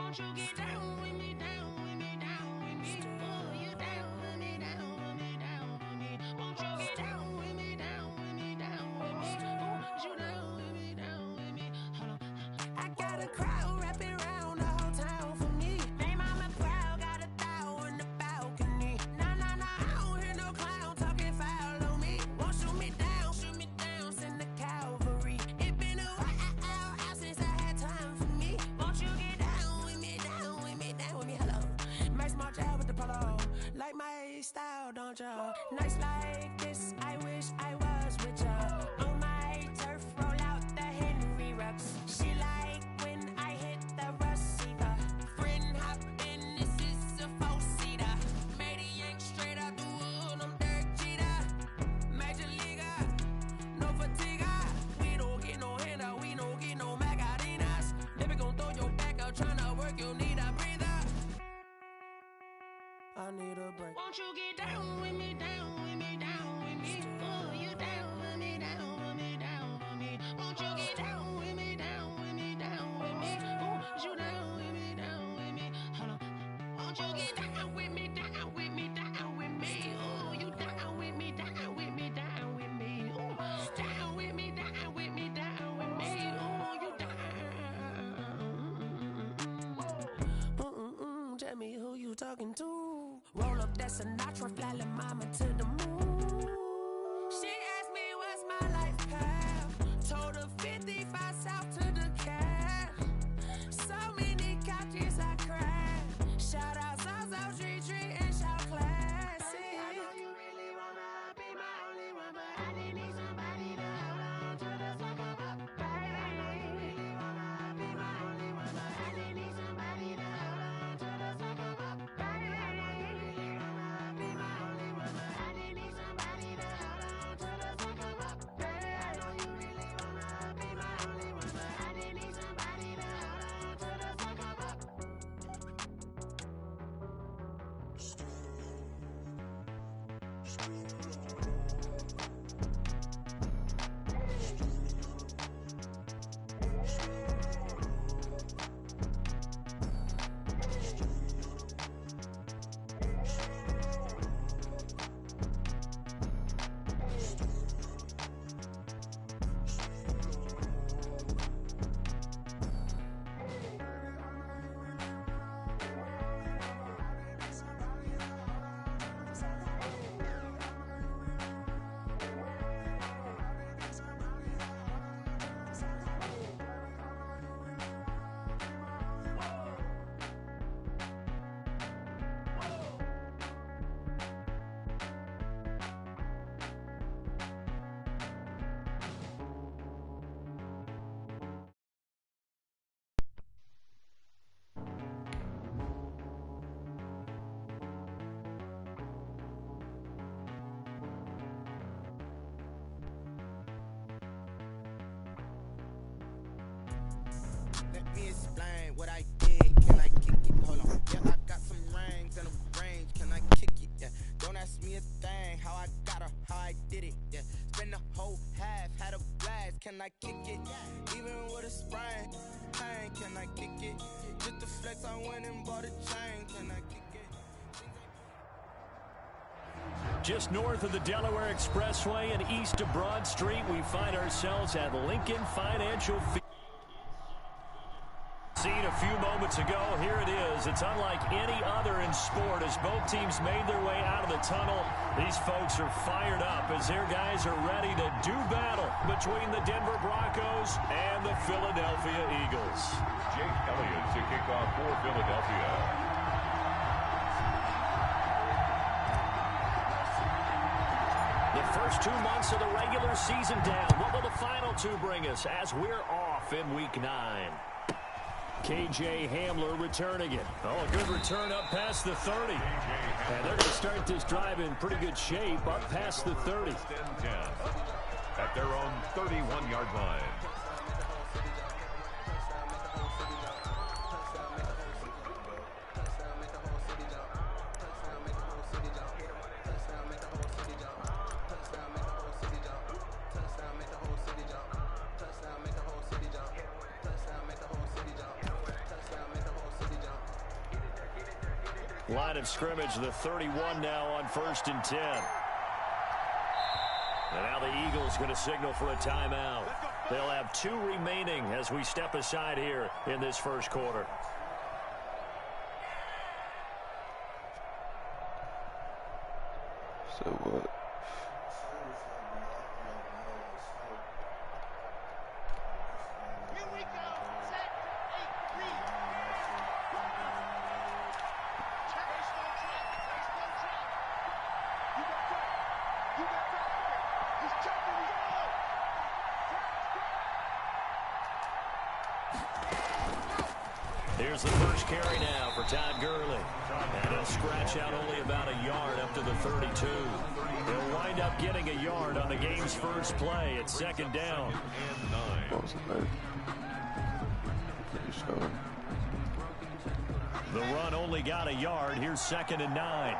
Won't you get down with me, down with me, down with me? Oh, you down with me, down with me, down with me. Won't you get down with me, down with me, down with me? Oh, you down with me, down with me? Hold on. I got a crowd wrapping around the whole town for me. They mama proud, got a thou in the balcony. Nah, nah, nah, I don't hear no clown talking foul on me. Won't shoot me down, send the cavalry. It been a while since I had time for me. Won't you get down with me, down with me, down with me? Hello, nice small job with the polo. Like my style, don't ya? Nice like this, I wish I was with ya. On my turf, roll out the Henry Rux. She like when I hit the receiver. Friend hop in, this is a four-seater. Made a yank straight out the wood, I'm Derek Jeter. Major leaguer, no fatigue. We don't get no handout, we don't get no Macarinas. Never gon' throw your back out, tryna work, you need a breather. I need a break. Won't you get down with me, down with me, down with me? Oh, you down with me, down with me, down with me? Won't you get down with me, down with me, down with me? Oh, you down with me, down with me? Hold on. Won't you get down with me, down with me, down with me? Oh, you down with me, down with me, down with me? Oh, down with me, down with me, down with me? Oh, you down. Tell me who you talking to. Roll up that Sinatra, fly la mama to the moon. She asked me what's my life path. Told her 55 south to the cat. So many couches I cried. Shout out South Street and shout classic. I know you really wanna be my only one, but I didn't need somebody to hold on to the sucker up. I know you really wanna be my only one, but I didn't need somebody to hold on to the sucker up. I know you really wanna be my only one, but I didn't need somebody to hold on to the sucker up. I know you really wanna be my only one, but I didn't need somebody to hold on to the sucker up. Let me explain what I did. Can I kick it? Hold on. Yeah, I got some rings and a range. Can I kick it? Yeah. Don't ask me a thing. How I got her, how I did it. Yeah. Spend the whole half, had a blast. Can I kick it? Even with a sprain. Pain, can I kick it? Just the flex, I went and bought a chain. Can I kick it? Just north of the Delaware Expressway and east of Broad Street, we find ourselves at Lincoln Financial Field. Seen a few moments ago, here it is. It's unlike any other in sport as both teams made their way out of the tunnel. These folks are fired up as their guys are ready to do battle between the Denver Broncos and the Philadelphia Eagles. Jake Elliott to kick off for Philadelphia. The first 2 months of the regular season down. What will the final two bring us as we're off in Week 9? KJ Hamler returning it. Oh, a good return up past the 30. And they're going to start this drive in pretty good shape up past the 30. At their own 31-yard line. Line of scrimmage, the 31 now on 1st and 10. And now the Eagles going to signal for a timeout. They'll have 2 remaining as we step aside here in this first quarter. So what? Here's the first carry now for Todd Gurley. And he'll scratch out only about a yard up to the 32. He'll wind up getting a yard on the game's first play at 2nd down. What was it, babe? Pretty sure. The run only got a yard. Here's 2nd and 9.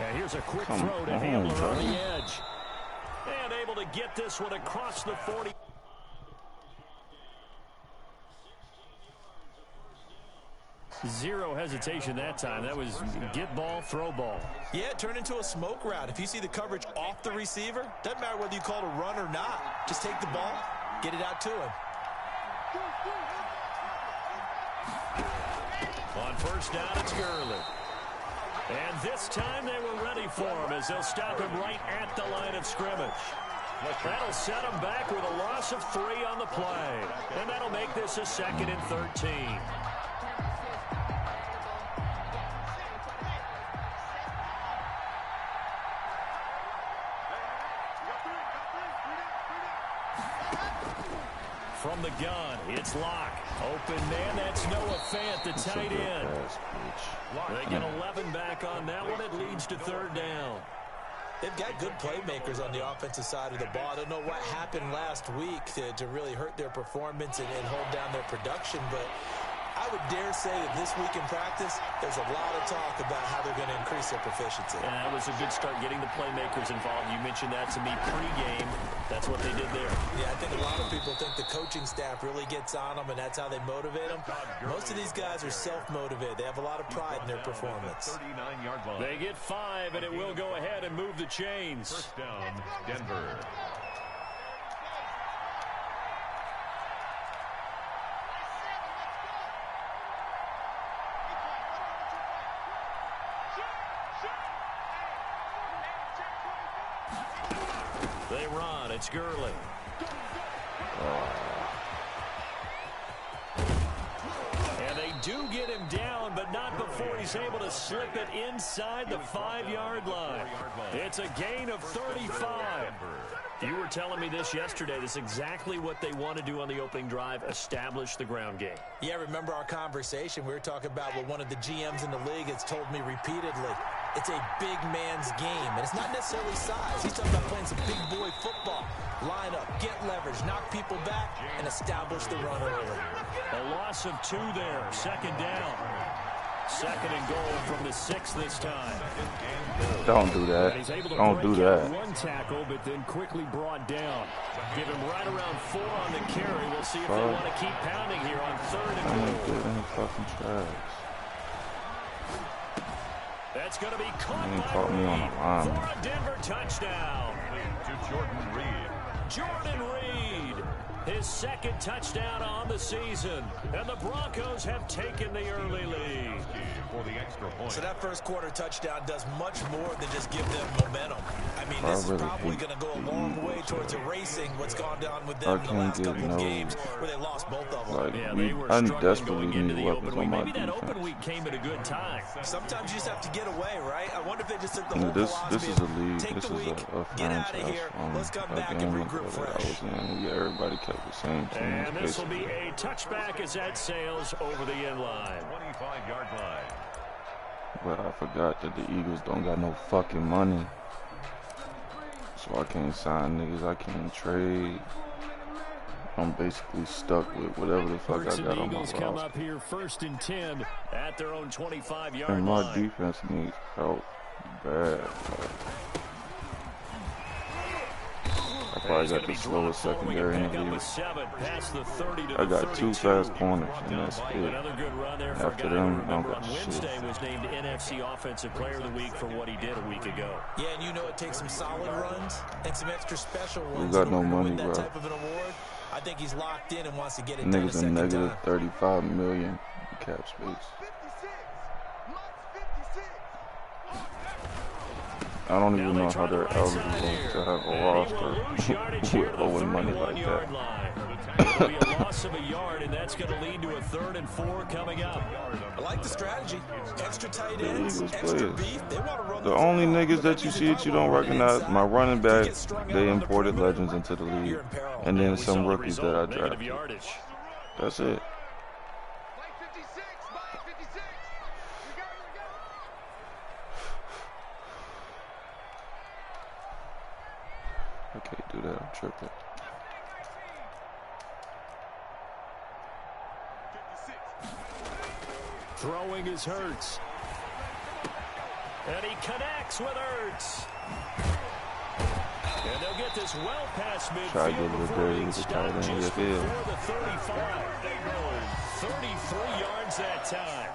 And here's a quick throw to Hamler on the edge. And able to get this one across the 40. Zero hesitation that time. That was get ball, throw ball. Yeah, it turned into a smoke route. If you see the coverage off the receiver, doesn't matter whether you call it a run or not. Just take the ball, get it out to him. On 1st down, it's Gurley. And this time they were ready for him as they'll stop him right at the line of scrimmage. That'll set him back with a loss of 3 on the play. And that'll make this a 2nd and 13. From the gun, it's Locke. Open man, that's Noah Fant, the tight end. They get 11 back on that one. It leads to 3rd down. They've got good playmakers on the offensive side of the ball. I don't know what happened last week to really hurt their performance and hold down their production, but I would dare say that this week in practice, there's a lot of talk about how they're going to increase their proficiency. And that was a good start getting the playmakers involved. You mentioned that to me pregame. That's what they did there. Yeah, I think a lot of people think the coaching staff really gets on them, and that's how they motivate them. Most of these guys are self-motivated. They have a lot of pride in their performance. 39-yard line. They get 5, and it will go ahead and move the chains. 1st down, Denver. They run. It's Gurley. And they do get him down, but not before he's able to slip it inside the 5-yard line. It's a gain of 35. You were telling me this yesterday. This is exactly what they want to do on the opening drive, establish the ground game. Yeah, remember our conversation. We were talking about what one of the GMs in the league has told me repeatedly. It's a big man's game, and it's not necessarily size. He's talking about playing some big boy football. Line up, get leverage, knock people back, and establish the run early. A loss of 2 there, 2nd down. 2nd and goal from the 6 this time. Don't do that. Don't do that. One tackle, but then quickly brought down. Give him right around 4 on the carry. We'll see if they want to keep pounding here on 3rd and goal. That's going to be caught by Reed for a Denver touchdown. To Jordan Reed. Jordan Reed, his 2nd touchdown on the season. And the Broncos have taken the early lead. For the extra point. So that first quarter touchdown does much more than just give them momentum. I mean, this is probably going to go a long way towards erasing what's gone down with them in the last couple of games where they lost both of them. Like, yeah, they were struggling going into the open week. Maybe that open week came at a good time. Sometimes you just have to get away, right? I wonder if they just took the whole this philosophy is a league. take this the is week, a get out of here, let's come back and regroup fresh. Everybody kept the same team. And this will be a touchback as that sails over the end line. 25-yard line. But I forgot that the Eagles don't got no fucking money. So I can't sign niggas, I can't trade. I'm basically stuck with whatever the fuck I got on my roster. Come up here 1st and 10 at their own 25-yard line. And my defense needs help bad. I probably got the slowest secondary in the league. I got 2 fast corners, and that's it. After them, I don't got shit. Wednesday was named NFC Offensive Player of the Week for what he did a week ago. Yeah, and you know it takes some solid runs and some extra special ones. We got no money, bro. Type of an award. I think he's locked in and wants to get it Niggas done a in second negative 35 million cap space. I don't even know how they're eligible to have a roster with owing money like that. It'll be a loss of a yard, and that's going to lead to a 3rd and 4 coming up. I like the strategy. Extra tight The ends, Eagles extra players. beef. They want to run The only niggas that you see that you don't recognize, my running back, they imported legends into the league, and then some rookies that I drafted. That's it. I can't do that, I'm tripping. Throwing is Hurts. And he connects with Hurts. And they'll get this well past midfield before being stopped just before the 35. 33 yards that time.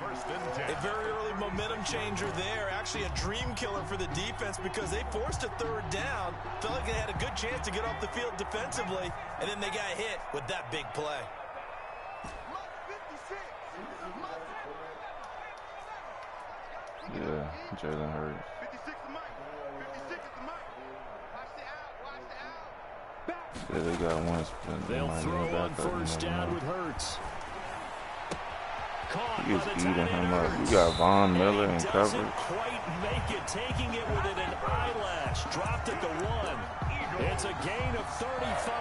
A very early momentum changer there. Actually a dream killer for the defense because they forced a 3rd down. Felt like they had a good chance to get off the field defensively. And then they got hit with that big play. Yeah, Jalen Hurts. Yeah, they got one spin. They'll throw on 1st down with Hurts. He is eating him up. You got Von Miller in coverage. Quite make it, taking it within an eyelash. Dropped at the 1. It's a gain of 35.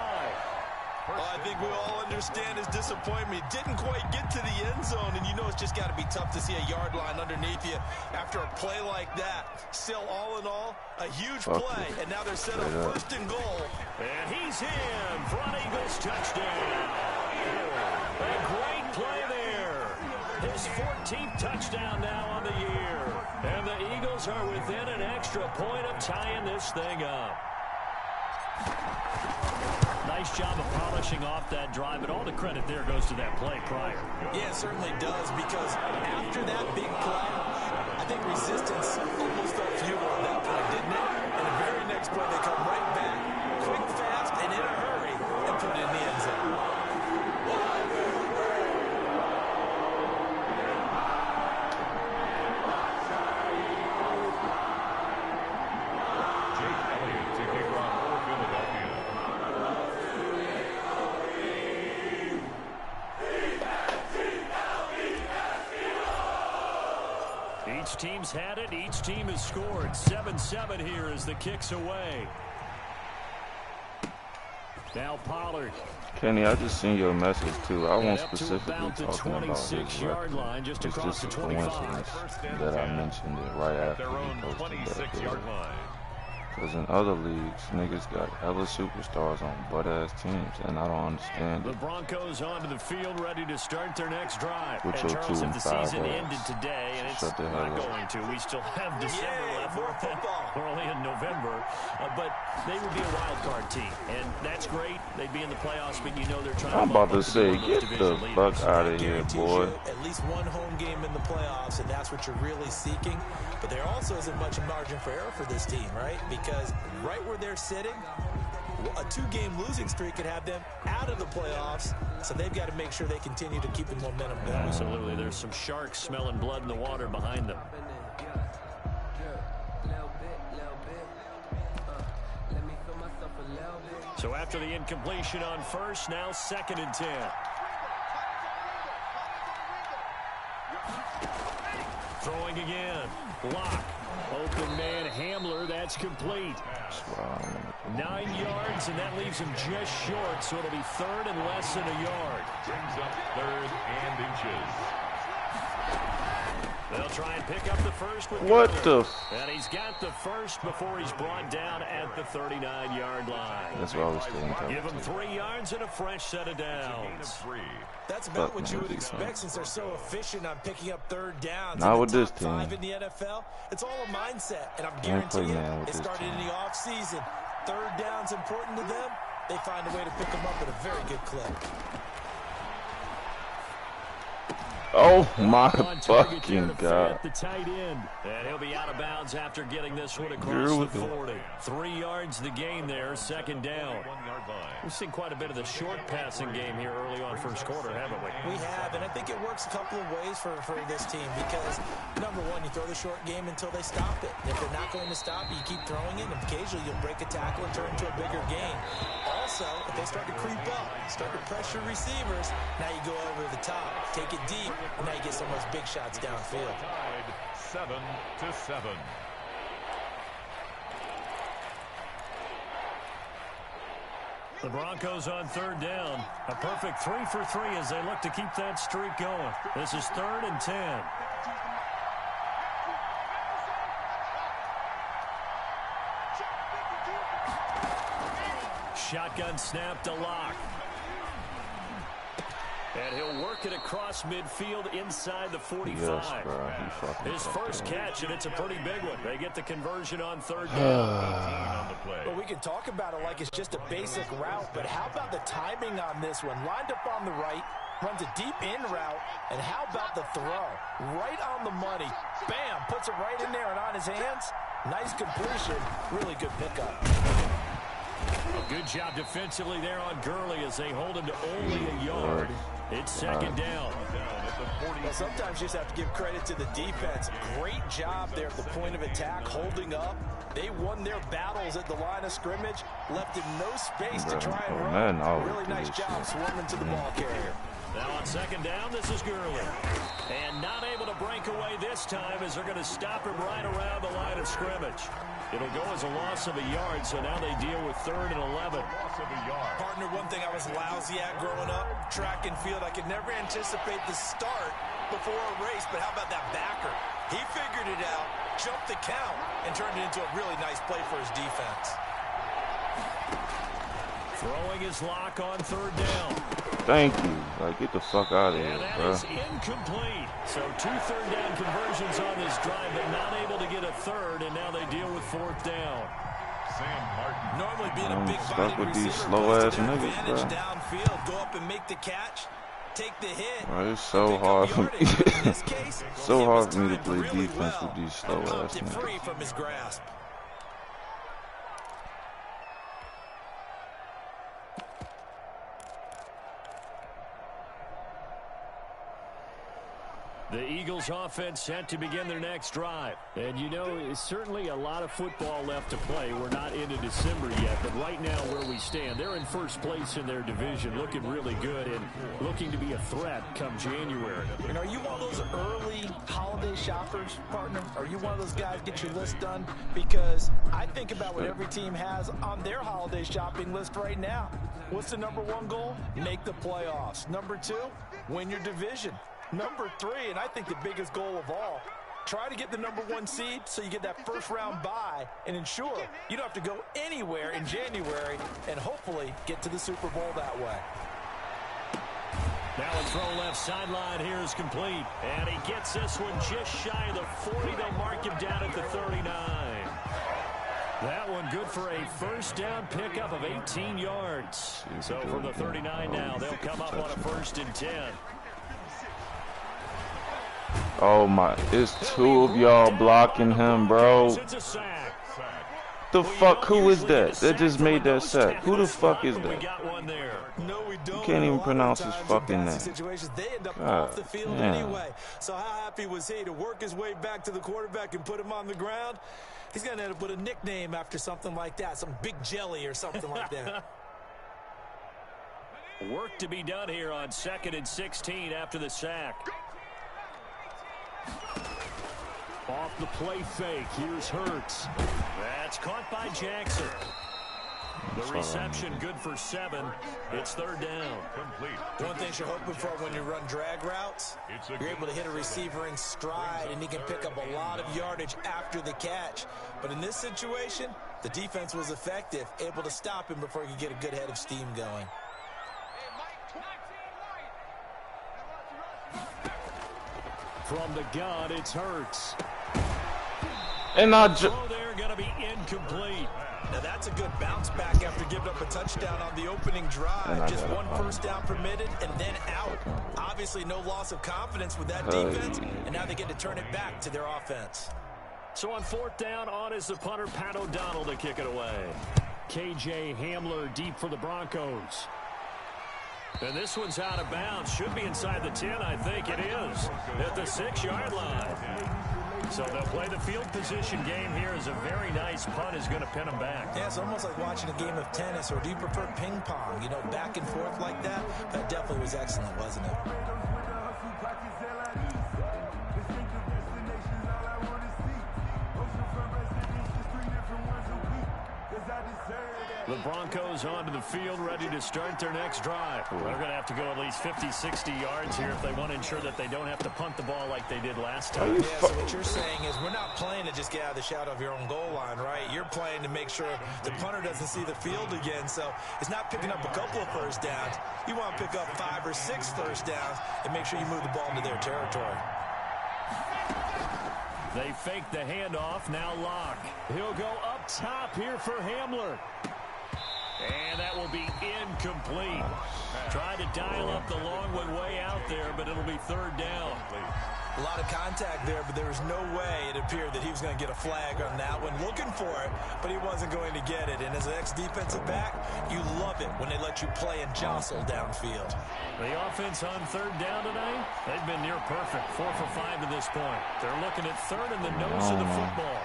I think we all understand his disappointment. Didn't quite get to the end zone, and you know it's just got to be tough to see a yard line underneath you after a play like that. Still, all in all, a huge play, and now they're set up 1st and goal. And he's in for an Eagles touchdown. A great play there. His 14th touchdown now on the year. And the Eagles are within an extra point of tying this thing up. Nice job of polishing off that drive, but all the credit there goes to that play prior. Yeah, it certainly does, because after that big play, I think resistance almost felt futile at that point, didn't it? And the very next play, they come right back, quick, fast, and in a hurry, and put it in the end zone. Each team's had it. Each team has scored. 7-7 here as the kick's away. Now Pollard. Kenny, I just seen your message too. I won't specifically about the talking about his 26-yard line, just it's across just the a 25. coincidence that I mentioned it right after he posted that video. Because in other leagues, niggas got hella superstars on butt-ass teams, and I don't understand The it. Broncos onto the field, ready to start their next drive. With And your Charles, 2 if and the 5 season ass. ended today, and it's Shut the hell not up. going to. We still have December left. More football. We're only in November. But they would be a wild card team, and that's great. They'd be in the playoffs, but you know they're trying I'm to about to bump up say, one of those get the division fuck leaders. out of here, Guarantees boy. you at least one home game in the playoffs, and that's what you're really seeking. But there also isn't much margin for error for this team, right? Because right where they're sitting, a 2-game losing streak could have them out of the playoffs, so they've got to make sure they continue to keep the momentum going. Absolutely. There's some sharks smelling blood in the water behind them. So after the incompletion on first, now 2nd and 10. Throwing again. Block. Open man Hamler. That's complete. 9 yards, and that leaves him just short, so it'll be 3rd and less than a yard. Brings up 3rd and inches. They'll try and pick up the first with What Miller. the And he's got the first before he's brought down at the 39-yard line. That's why I was staying Give him 3 yards and a fresh set of downs. That's about what you would expect since they're so efficient on picking up 3rd downs. Not In with the this top team. 5 in the NFL, it's all a mindset. And I'm Can't play guaranteeing now with it this started team. in the offseason. third down's important to them, they find a way to pick them up at a very good clip. Oh my fucking God. The tight end. And he'll be out of bounds after getting this one across the 40. 3 yards the gain there, second down. We've seen quite a bit of the short passing game here early on first quarter, haven't we? We have, and I think it works a couple of ways for this team because, number one, you throw the short game until they stop it. If they're not going to stop it, you keep throwing it, and occasionally you'll break a tackle and turn into a bigger gain. Also, if they start to creep up, start to pressure receivers, now you go over the top, take it deep, and now you get some of those big shots downfield. 7-7. The Broncos on third down. A perfect 3 for 3 as they look to keep that streak going. This is 3rd and 10. Shotgun snap to Lock. And he'll work it across midfield inside the 45. Yes, bro. His first catch, and it's a pretty big one. They get the conversion on third down. Well, we can talk about it like it's just a basic route, but how about the timing on this one? Lined up on the right, runs a deep in route, and how about the throw? Right on the money. Bam, puts it right in there and on his hands. Nice completion, really good pickup. Good job defensively there on Gurley as they hold him to only a yard. It's second down. Well, sometimes you just have to give credit to the defense. Great job there at the point of attack, holding up. They won their battles at the line of scrimmage, left him no space to try and run. Really nice job swarming to the ball carrier. Now on second down, this is Gurley. And not able to break away this time as they're going to stop him right around the line of scrimmage. It'll go as a loss of a yard, so now they deal with 3rd and 11. Partner, one thing I was lousy at growing up, track and field, I could never anticipate the start before a race, but how about that backer? He figured it out, jumped the count, and turned it into a really nice play for his defense. Throwing his Lock on third down. Thank you. Like, get the fuck out of here, that bro. is incomplete. So 2 third down conversions on this drive, but not able to get a third, and now they deal with 4th down. Normally being a big body with these receiver, slow-ass to their niggas, advantage bro. downfield, go up and make the catch, take the hit. Bro, it's so hard for me. So hard for me to play defense with these slow-ass niggas. Free from his grasp. The Eagles offense set to begin their next drive. And you know, it's certainly a lot of football left to play. We're not into December yet, but right now where we stand, they're in first place in their division, looking really good and looking to be a threat come January. And are you one of those early holiday shoppers, partner? Are you one of those guys get your list done? Because I think about what every team has on their holiday shopping list right now. What's the number 1 goal? Make the playoffs. Number 2, win your division. Number 3, and I think the biggest goal of all, try to get the number 1 seed so you get that first round bye and ensure you don't have to go anywhere in January and hopefully get to the Super Bowl that way. Now a throw left sideline here is complete. And he gets this one just shy of the 40. They'll mark him down at the 39. That one good for a first down pickup of 18 yards. So from the 39 now, they'll come up on a 1st and 10. Oh my, it's 2 of y'all blocking him, bro. The fuck, who is that? That just made that sack. Who the fuck is that? You can't even pronounce his fucking name. God damn. So how happy was he to work his way back to the quarterback and put him on the ground? He's going to end up with a nickname after something like that, some Big Jelly or something like that. Work to be done here on 2nd and 16 after the sack. Off the play fake. Here's Hurts. That's caught by Jackson. The reception good for 7. It's 3rd down. One thing you're hoping for when you run drag routes, you're able to hit a receiver in stride and he can pick up a lot of yardage after the catch. But in this situation, the defense was effective, able to stop him before he could get a good head of steam going. From the gun, it's Hurts. And I throw there going to be incomplete. Now that's a good bounce back after giving up a touchdown on the opening drive. Just one first down permitted and then out. Obviously no loss of confidence with that defense, and now they get to turn it back to their offense. So on 4th down, on is the punter, Pat O'Donnell, to kick it away. KJ Hamler deep for the Broncos. And this one's out of bounds. Should be inside the 10, I think it is. At the 6-yard line. So they'll play the field position game here as a very nice punt is going to pin them back. Yeah, it's almost like watching a game of tennis, or do you prefer ping pong? You know, back and forth like that? That definitely was excellent, wasn't it? The Broncos onto the field, ready to start their next drive. They're going to have to go at least 50, 60 yards here if they want to ensure that they don't have to punt the ball like they did last time. Yeah, so what you're saying is we're not playing to just get out of the shadow of your own goal line, right? You're playing to make sure the punter doesn't see the field again. So it's not picking up a couple of first downs. You want to pick up 5 or 6 first downs and make sure you move the ball into their territory. They fake the handoff. Now Locke. He'll go up top here for Hamler. And that will be incomplete. Tried to dial up the long one way out there, but it'll be 3rd down. A lot of contact there, but there was no way it appeared that he was going to get a flag on that one. Looking for it, but he wasn't going to get it. And as an ex-defensive back, you love it when they let you play and jostle downfield. The offense on 3rd down tonight, they've been near perfect. 4 for 5 to this point. They're looking at 3rd in the nose of the football.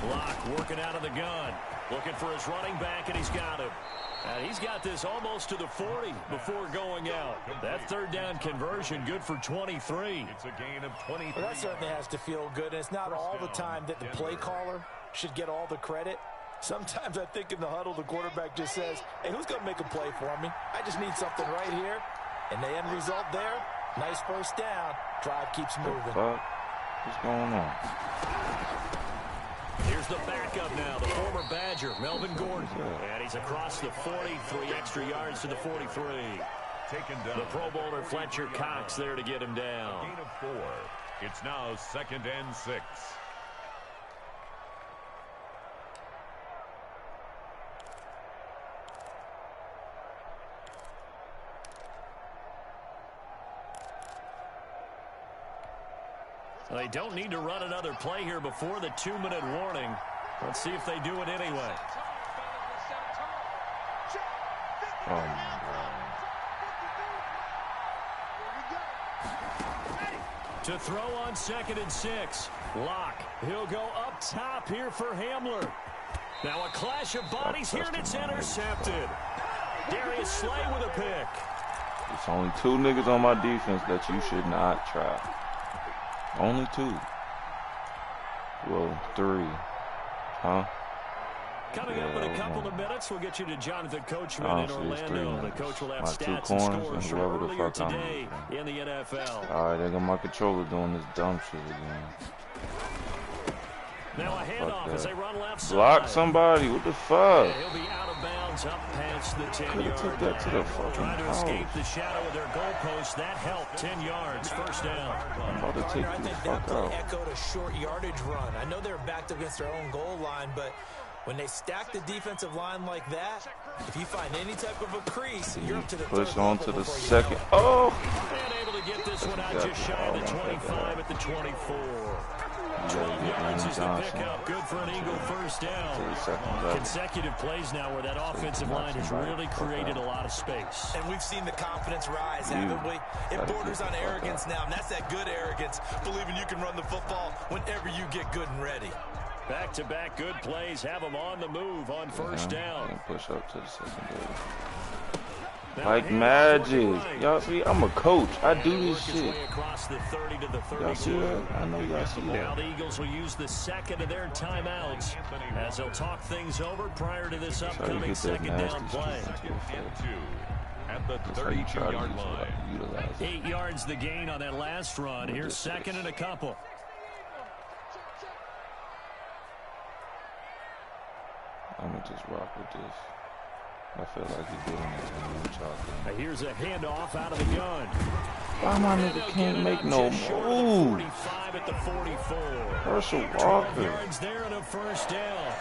Locke working out of the gun. Looking for his running back, and he's got him. And he's got this almost to the 40 before going out. That 3rd down conversion good for 23. It's a gain of 23. Well, that certainly has to feel good. And it's not all the time that the play caller should get all the credit. Sometimes I think in the huddle, the quarterback just says, hey, who's going to make a play for me? I just need something right here. And the end result there, nice first down. Drive keeps moving. What's going on? Here's the backup now, the former Badger, Melvin Gordon. And he's across the 40, 3 extra yards to the 43. Taken down. The Pro Bowler Fletcher Cox there to get him down. Gain of 4. It's now 2nd and 6. They don't need to run another play here before the 2-minute warning. Let's see if they do it anyway. Oh, my God. To throw on 2nd and 6. Locke. He'll go up top here for Hamler. Now a clash of bodies here, and it's intercepted. Darius Slay with a pick. There's only 2 niggas on my defense that you should not try. Only 2. Well, 3. Huh? Coming up in a couple of minutes, we'll get you to Jonathan Coachman in Orlando. The coach will have stats and scores from earlier today in the NFL. All right, they got my controller doing this dumb shit again. Now a handoff as they run left side. Block somebody. What the fuck? And he'll be out of bounds up past the 10-yard took that to the fucking Trying to house. escape the shadow of their goalpost. That helped. 10 yards. First down. I'm about to take I this think fuck that play out. echoed a short yardage run. I know they're backed against their own goal line, but when they stack the defensive line like that, if you find any type of a crease, you're up to the Push third on level to the before you know 2nd. it. Oh! And able to get this one out just shy of the 25 at the 24. 12 yards is the pickup. Good for an Eagle first down. Consecutive plays now where that offensive line has really created a lot of space. And we've seen the confidence rise, haven't we? It borders on arrogance now, and that's that good arrogance, believing you can run the football whenever you get good and ready. Back-to-back good plays have them on the move on first down. Push up to the secondary. Like magic. Y'all see, I'm a coach. I do this shit. Across the 30 to the 32. Y'all see that? I know y'all see Now that. the Eagles will use the second of their timeouts as they'll talk things over prior to this upcoming second down play. And 2 at the That's how you try to 32-yard line. utilize it. 8 yards the gain on that last run. Here's second and a couple. I'm gonna just rock with this. I feel like he's doing it to me. Here's a handoff out of the gun. Why my nigga can't make no move? At the 44. Herschel 12 Walker. yards there and a first down.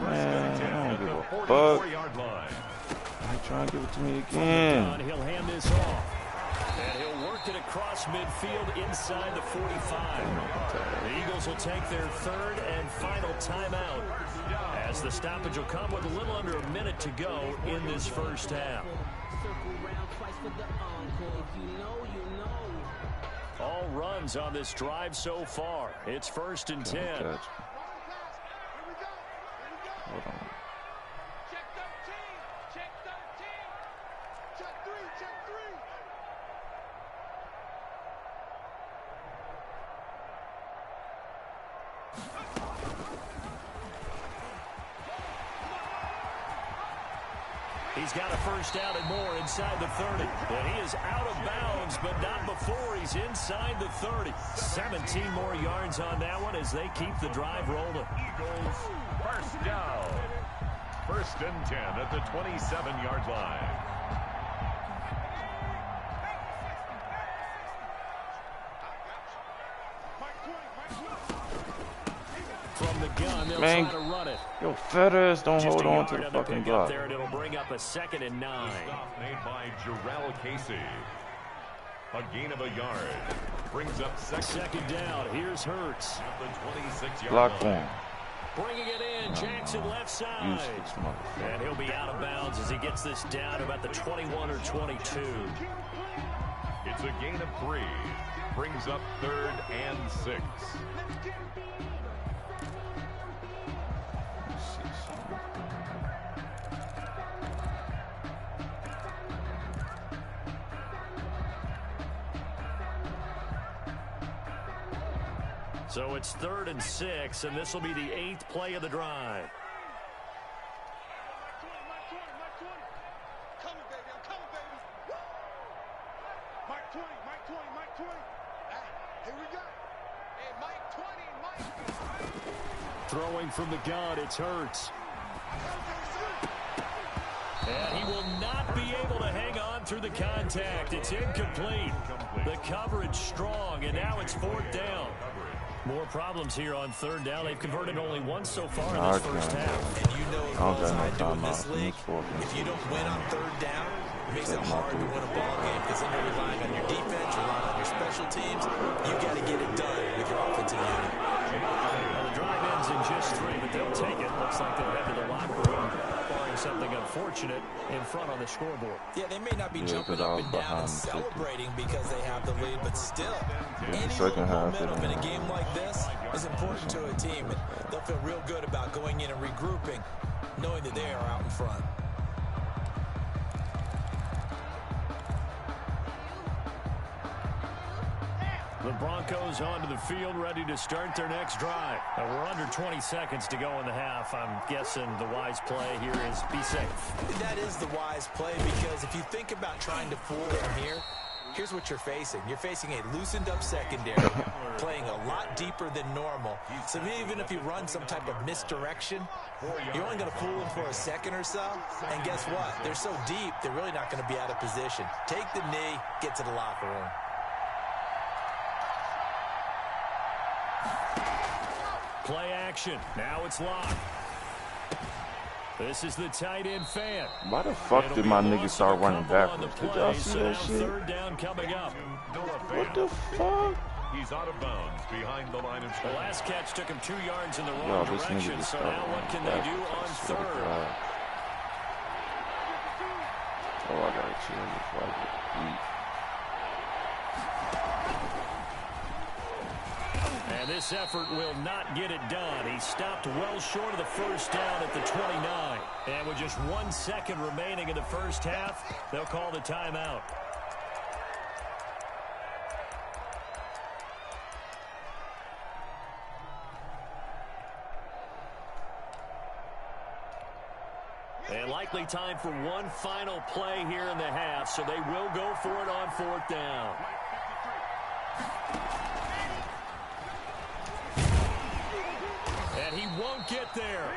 Man, I don't give a fuck. He trying to give it to me again. He'll hand this off. And he'll work it across midfield inside the 45. The Eagles will take their third and final timeout, as the stoppage will come with a little under a minute to go in this first half. All runs on this drive so far. It's 1st and 10. Hold on. Check 13. Check 13. Check 3. Check 3. He's got a first down and more inside the 30. And he is out of bounds, but not before he's inside the 30. 17 more yards on that one as they keep the drive rolling. Eagles, first down. 1st and 10 at the 27-yard line. From the gun, they'll Man, try to run it. Yo, Fetters don't Just hold a on to yard the on the fucking pickup block. there, and it'll bring up a 2nd and 9. Stop made by Jarrell Casey. A gain of a yard. Brings up second down. Here's Hurts. at the 26-yard Block line. form. Bringing it in. Jackson left side. Useless motherfucker. And he'll be out of bounds as he gets this down to about the 21 or 22. It's a gain of 3. Brings up 3rd and 6. So it's 3rd and 6, and this will be the 8th play of the drive. Coming, baby. I'm coming, baby. Woo! Mike 20. Mike 20. Mike 20. Hey, here we go. Hey, Mike 20. Mike. Throwing from the gun, it's Hurts. And he will not be able to hang on through the contact. It's incomplete. The coverage strong, and now it's 4th down. More problems here on 3rd down. They've converted only once so far in this first half. And you know as well as I do in this league, if you don't win on 3rd down, it makes it hard to win a ball game because then you're relying on your defense, you're relying on your special teams. You got to get it done with your offensive unit. Well, the drive ends in just 3, but they'll take it. Looks like they'll head to the locker room, barring something unfortunate in front on the scoreboard. Yeah, they may not be jumping up and down and celebrating because they have the lead, but still, any little momentum in a game like this is important to a team, and they'll feel real good about going in and regrouping, knowing that they are out in front. The Broncos onto the field, ready to start their next drive. Now, we're under 20 seconds to go in the half. I'm guessing the wise play here is be safe. That is the wise play, because if you think about trying to fool them here, here's what you're facing. You're facing a loosened up secondary, playing a lot deeper than normal. So even if you run some type of misdirection, you're only going to fool them for a second or so. And guess what? They're so deep, they're really not going to be out of position. Take the knee, get to the locker room. Play action. Now it's locked. This is the tight end fan. Why the fuck did my nigga start running backwards? Did y'all see that shit? 3rd down coming up. What the fuck? He's out of bounds behind the line of The scrimmage. last catch took him 2 yards in the wrong Yo, this nigga direction. just So started now what can running they do on backwards. I swear to 3rd? God. Oh, I gotta chill before I get beat. And this effort will not get it done. He stopped well short of the first down at the 29. And with just 1 second remaining in the first half, they'll call the timeout. And likely time for one final play here in the half, so they will go for it on 4th down. And he won't get there.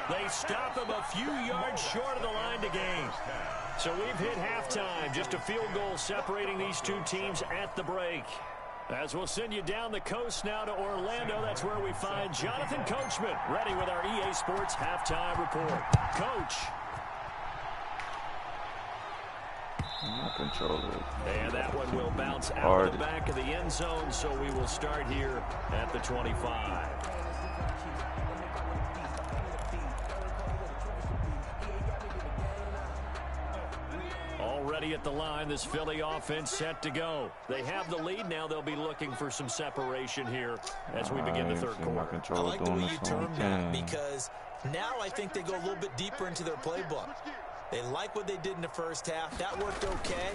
They stop him a few yards short of the line behind again. So we've hit halftime. Just a field goal separating these two teams at the break. As we'll send you down the coast now to Orlando, that's where we find Jonathan Coachman, ready with our EA Sports halftime report. Coach. And that one will bounce out of the back of the end zone, so we will start here at the 25. Already at the line, this Philly offense set to go. They have the lead now. They'll be looking for some separation here as we begin the third quarter. I like the way you term that, because now I think they go a little bit deeper into their playbook. They like what they did in the first half. That worked okay.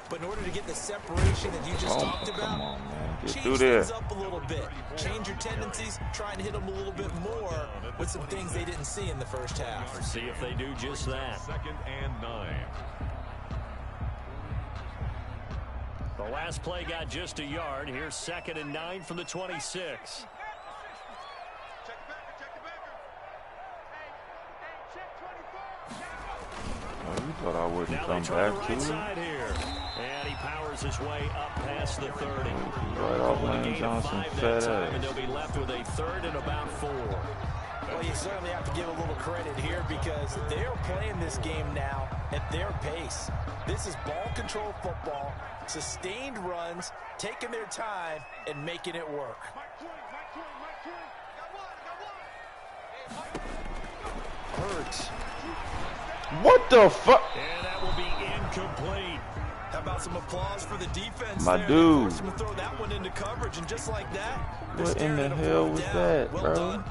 But in order to get the separation that you just talked about, change things up a little bit. Change your tendencies. Try and hit them a little bit more with some things they didn't see in the first half. Let's see if they do just that. 2nd and 9. The last play got just a yard. Here's 2nd and 9 from the 26. Thought I wouldn't now come they try back the to right side here. And he powers his way up past the 30. Right off Lane Johnson, fat ass. And they'll be left with a 3rd and about 4. Well, you certainly have to give a little credit here, because they're playing this game now at their pace. This is ball control football, sustained runs, taking their time, and making it work. Hurts. What the fuck? And that will be incomplete. How about some applause for the defense? My there? dude. Forced him to throw that one into coverage, and just like that, What in the hell was that, well bro? done.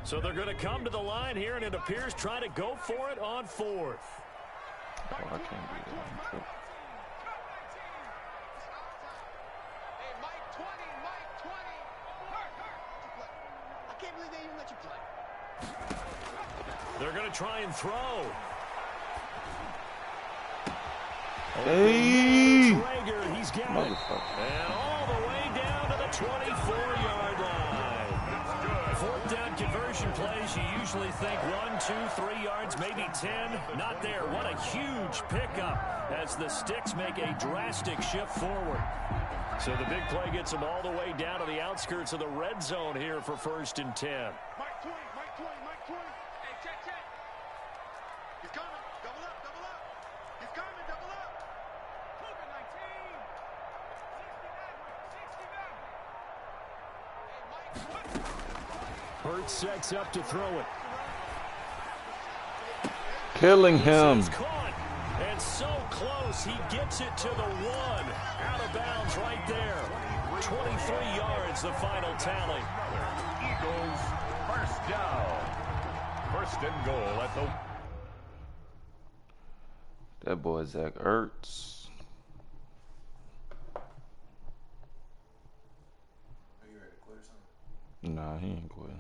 So they're going to come to the line here, and it appears try to go for it on 4th. Oh, I can't do that. They're going to try and throw. Hey! Traeger, he's got it. And all the way down to the 24-yard line. 4th down conversion plays, you usually think 1, 2, 3 yards, maybe 10. Not there. What a huge pickup as the Sticks make a drastic shift forward. So the big play gets them all the way down to the outskirts of the red zone here for 1st and 10. Mike 20. Hey, check. He's coming. Double up. He's coming. Double up. Cougar 19. 69. Hurts sets up to throw it. Killing him. He's caught, and so close, he gets it to the 1. Out of bounds right there. 23 yards, the final tally. Eagles, 1st down. 1st and goal at the... That boy Zach Ertz. Are you ready to quit or something? Nah, he ain't quitting.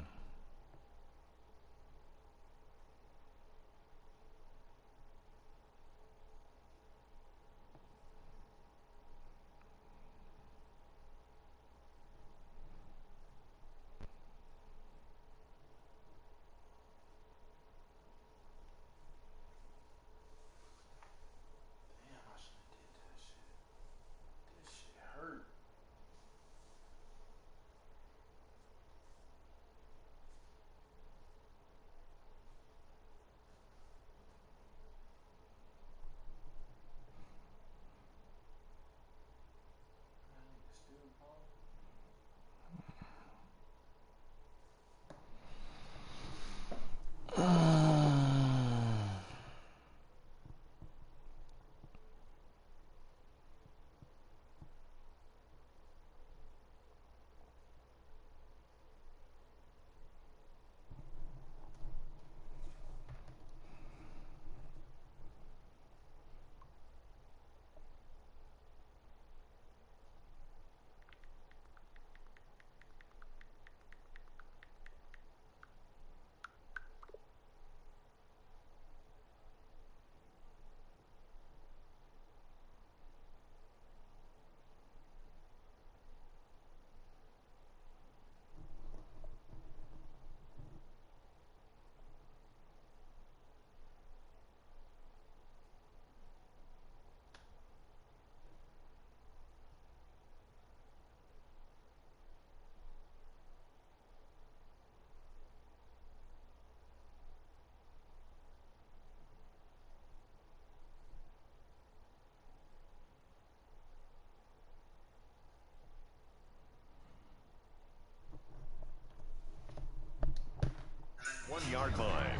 yard line.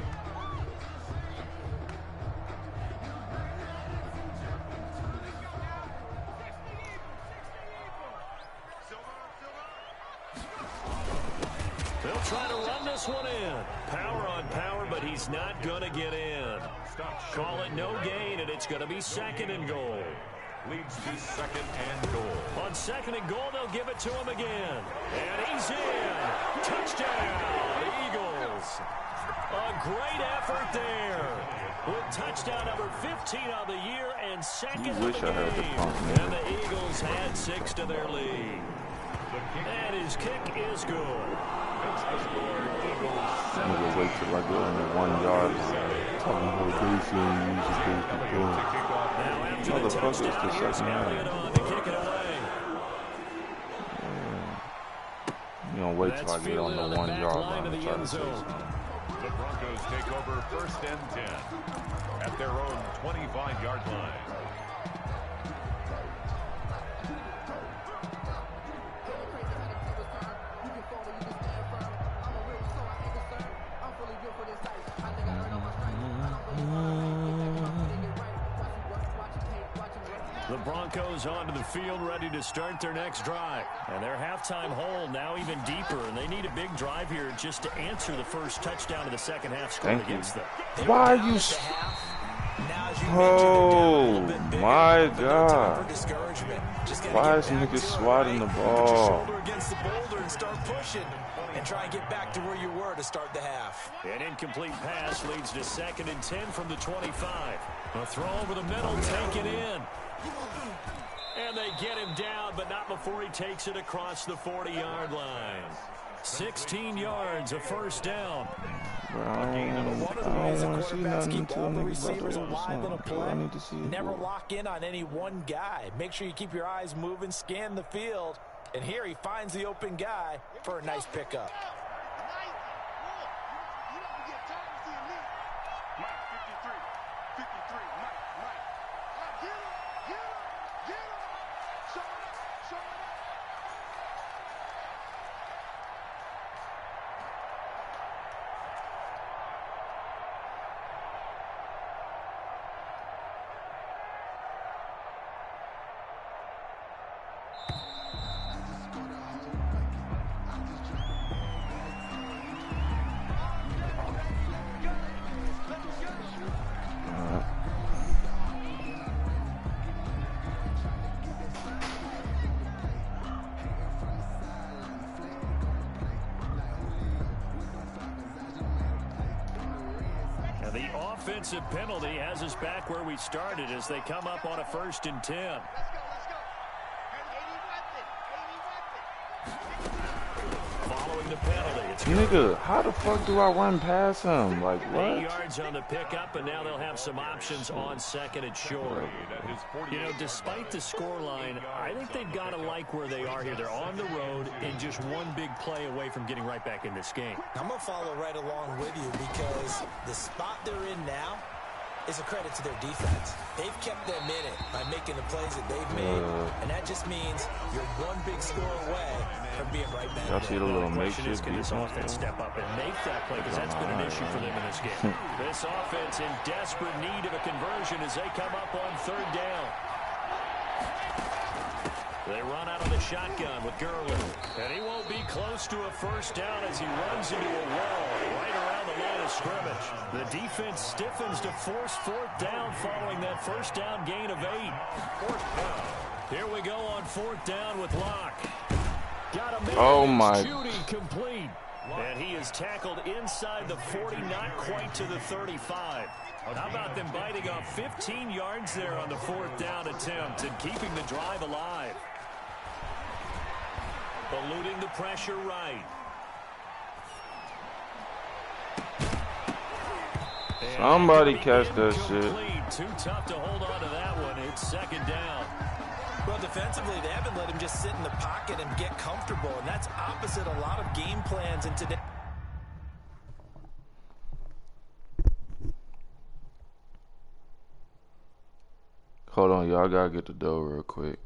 They'll try to run this one in. Power on power, but he's not going to get in. Call it no gain, and it's going to be 2nd and goal. Leads to 2nd and goal. On 2nd and goal, they'll give it to him again. And he's in. Touchdown, Eagles. A great effort there. With touchdown number 15 on the year and 2nd of the game. And the Eagles had 6 to their lead. And his kick is good. I'm gonna wait till I get on the 1 yard line. Talking about Casey and use the big motherfuckers the 2nd half. You don't wait till I get on the 1 yard line to try to say something. The Broncos take over 1st and 10 at their own 25-yard line. The Broncos onto the field ready to start their next drive. And their halftime hole now even deeper, and they need a big drive here just to answer the first touchdown of the 2nd half scored against them. Why are you... Oh, my God. Why is nigga swatting the ball? Against the boulder and start pushing and try and get back to where you were to start the half. An incomplete pass leads to 2nd and 10 from the 25. A throw over the middle, taken in. And they get him down, but not before he takes it across the 40-yard line. 16 yards, a 1st down. One of the ways the quarterbacks keep all the receivers alive in a play, never lock in on any one guy. Make sure you keep your eyes moving, scan the field. And here he finds the open guy for a nice pickup. The offensive penalty has us back where we started as they come up on a 1st and 10. Following the penalty, it's nigga, how the fuck do I run past him? Like, what? 8 yards on the pickup, and now they'll have some options on 2nd and short. You know, despite the scoreline, I think they've got to like where they are here. They're on the road and just one big play away from getting right back in this game. I'm going to follow right along with you because the spot they're in now is a credit to their defense. They've kept them in it by making the plays that they've made, and that just means you're one big score away from being right back. Y'all see the little makeshift Can this offense step up and make that play, because that's been an issue for them in this game. This offense in desperate need of a conversion as they come up on 3rd down. They run out of the shotgun with Gurley, and he won't be close to a 1st down as he runs into a wall right around the line of scrimmage. The defense stiffens to force 4th down following that 1st down gain of 8. 4th down. Here we go on 4th down with Locke. Got a man. Judy complete. And he is tackled inside the 40, not quite to the 35. How about them biting off 15 yards there on the 4th down attempt and keeping the drive alive? Eluding the pressure right. Somebody catch that shit. Too tough to hold on to that one. It's 2nd down. Well, defensively, they haven't let him just sit in the pocket and get comfortable, and that's opposite a lot of game plans in today. Hold on, y'all. I gotta get the dough real quick.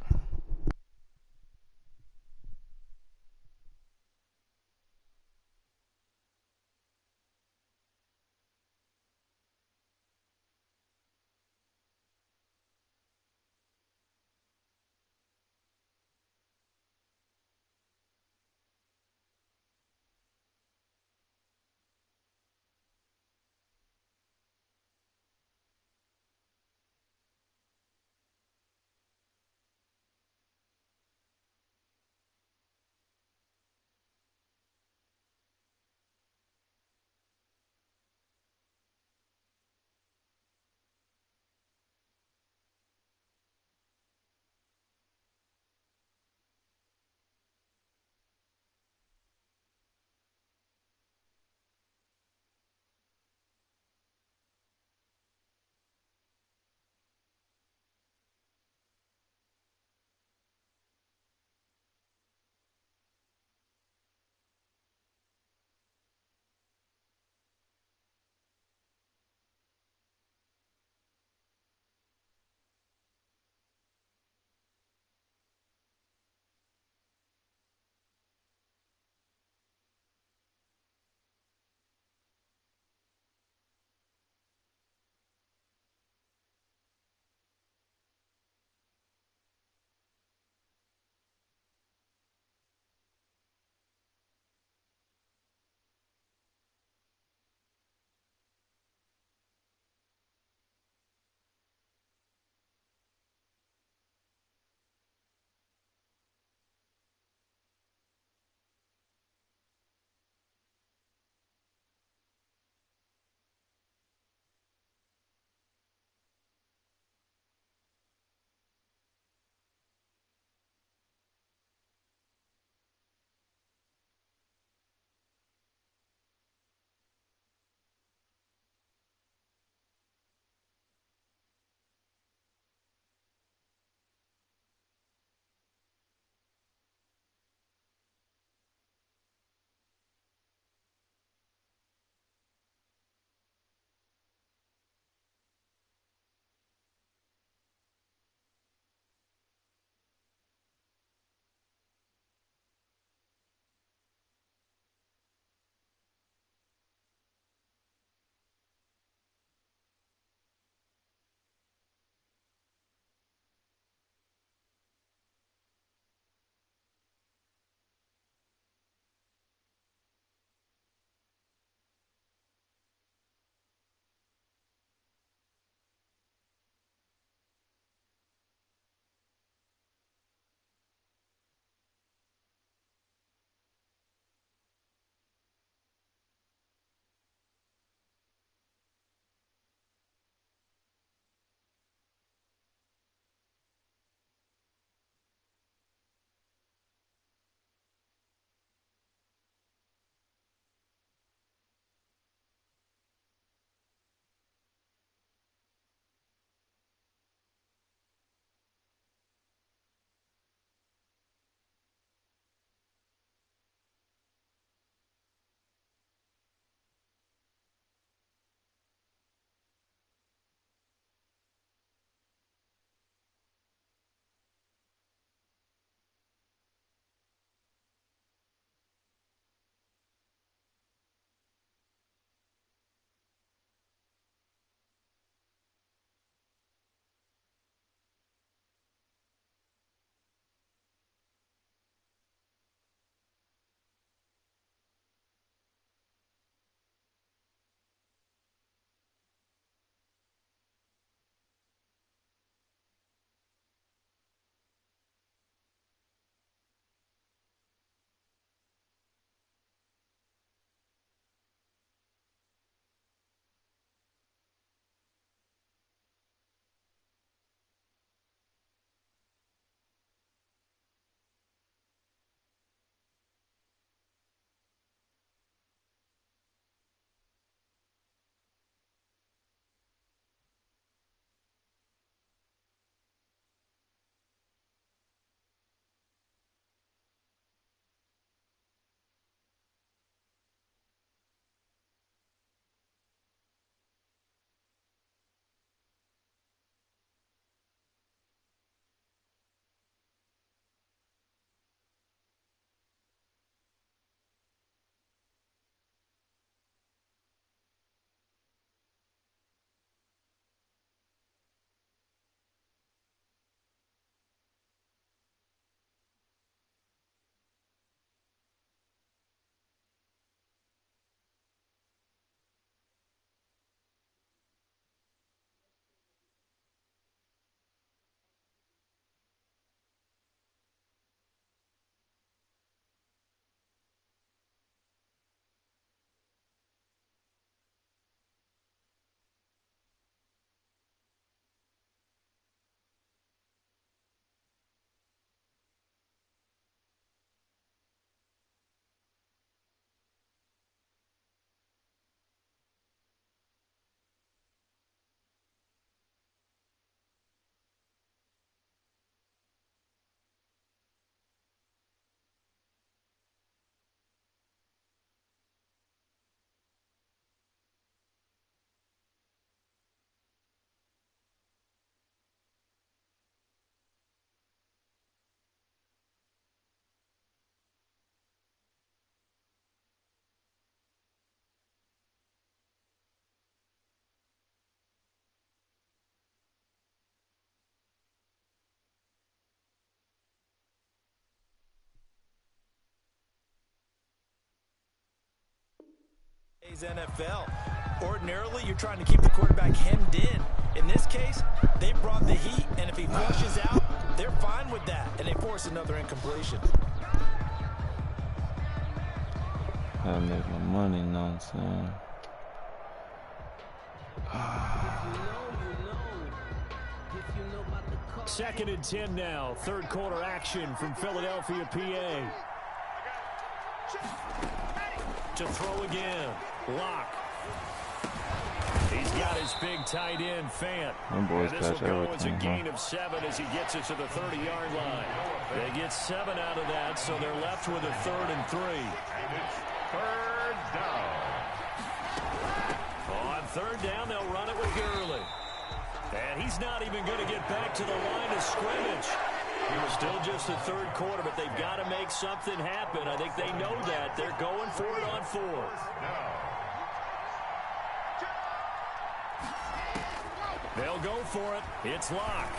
today's NFL. Ordinarily, you're trying to keep the quarterback hemmed in. In this case, they brought the heat, and if he flushes out, they're fine with that, and they force another incompletion. Gotta make my money, you know what I'm saying? Second and 10 now. Third quarter action from Philadelphia, PA. To throw again. Lock. He's got his big tight end, Fant. This will go as a gain of 7 as he gets it to the 30-yard line. They get 7 out of that, so they're left with a 3rd and 3. Third down. On 3rd down, they'll run it with Gurley. And he's not even going to get back to the line of scrimmage. Still just the 3rd quarter, but they've got to make something happen. I think they know that. They're going for it on 4th. They'll go for it. It's Lock.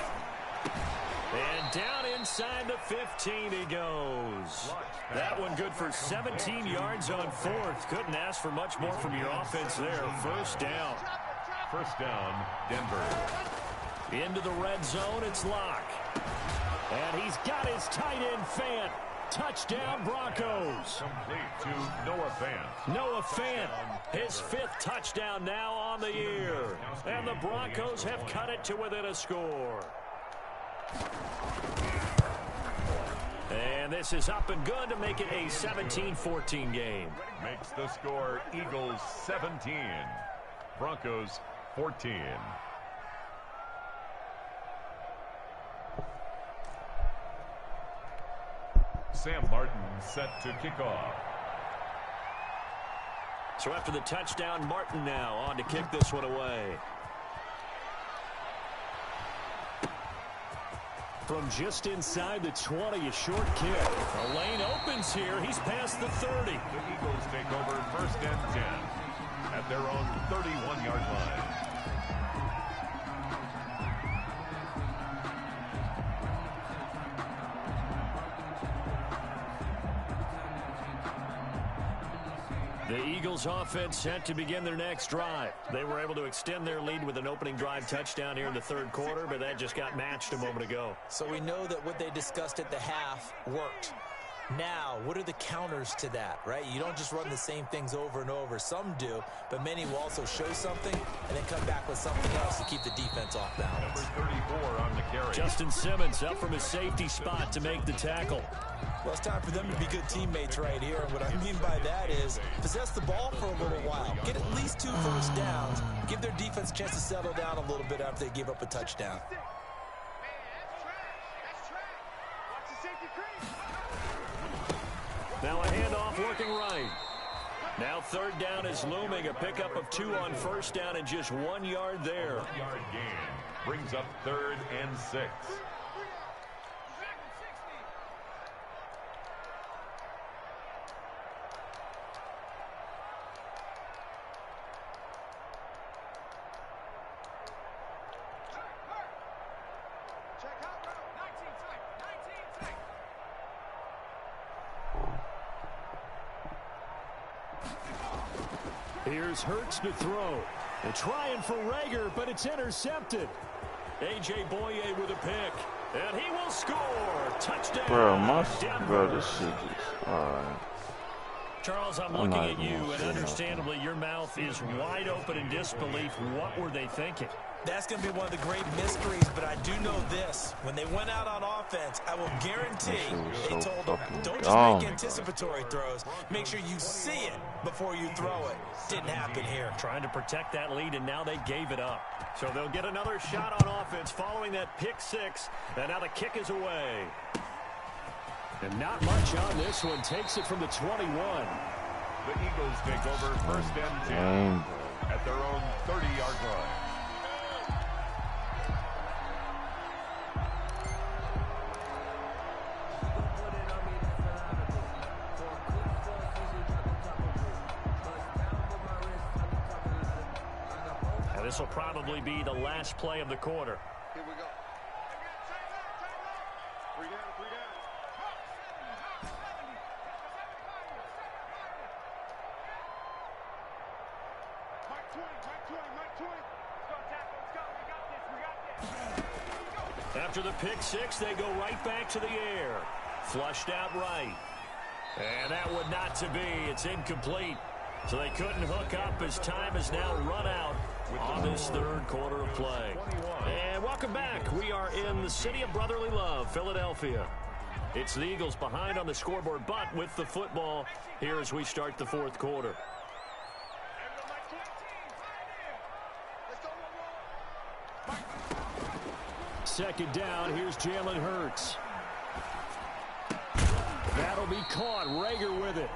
And down inside the 15 he goes. That one good for 17 yards on 4th. Couldn't ask for much more from your offense there. First down. First down, Denver. Into the red zone, it's Lock. And he's got his tight end, Fant. Touchdown, Broncos. Complete to Noah Fant. Noah Fant, his 5th touchdown now on the year. And the Broncos have cut it to within a score. And this is up and good to make it a 17-14 game. Makes the score Eagles 17, Broncos 14. Sam Martin set to kick off. So after the touchdown, Martin now on to kick this one away. From just inside the 20, a short kick. The lane opens here. He's past the 30. The Eagles take over 1st and 10 at their own 31-yard line. The Eagles offense set to begin their next drive. They were able to extend their lead with an opening drive touchdown here in the 3rd quarter, but that just got matched a moment ago. So we know that what they discussed at the half worked. Now, what are the counters to that, right? You don't just run the same things over and over. Some do, but many will also show something and then come back with something else to keep the defense off balance. Number 34 on the carry. Justin Simmons up from his safety spot to make the tackle. Well, it's time for them to be good teammates right here. And what I mean by that is possess the ball for a little while. Get at least 2 first downs. Give their defense a chance to settle down a little bit after they give up a touchdown. Now a handoff working right. Now 3rd down is looming. A pickup of 2 on 1st down and just 1 yard there. 1-yard gain brings up 3rd and 6. Here's Hurts to throw. They're trying for Rager, but it's intercepted. A.J. Boye with a pick. And he will score. Touchdown. Bro, this shit just, alright. Charles, I'm looking at you, and understandably, your mouth is wide open in disbelief. What were they thinking? That's going to be one of the great mysteries, but I do know this. When they went out on offense, I will guarantee they told them, don't just make anticipatory throws. Make sure you see it before you throw it. Didn't happen here. Trying to protect that lead, and now they gave it up. So they'll get another shot on offense following that pick 6, and now the kick is away. And not much on this one. Takes it from the 21. The Eagles take over 1st and 10 at their own 30-yard line. And this will probably be the last play of the quarter. Here we go. Three down. After the pick six, they go right back to the air. Flushed out right. And that would not to be. It's incomplete. So they couldn't hook up as time has now run out on this third quarter of play. And welcome back. We are in the city of brotherly love, Philadelphia. It's the Eagles behind on the scoreboard, but with the football here as we start the fourth quarter. Second down, here's Jalen Hurts. That'll be caught. Rager with it.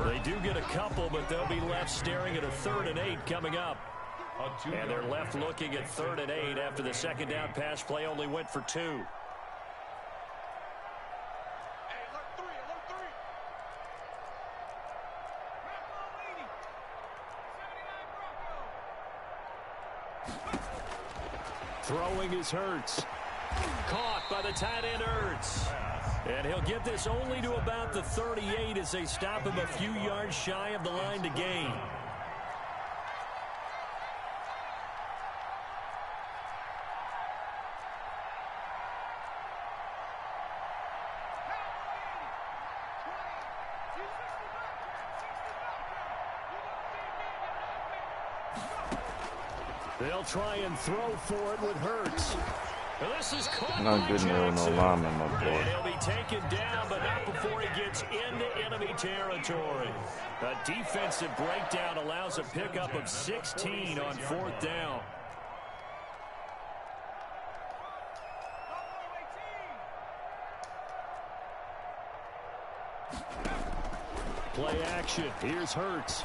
They do get a couple, but they'll be left staring at a 3rd and 8 coming up. And they're left looking at 3rd and 8 after the second down pass play only went for 2. Throwing is Hurts. Caught by the tight end Hurts. And he'll get this only to about the 38 as they stop him a few yards shy of the line to gain. They'll try and throw for it with Hurts. Well, this is caught not by good near no lineman, my boy. And he'll be taken down, but not before he gets into enemy territory. A defensive breakdown allows a pickup of 16 on 4th down. Play action. Here's Hurts.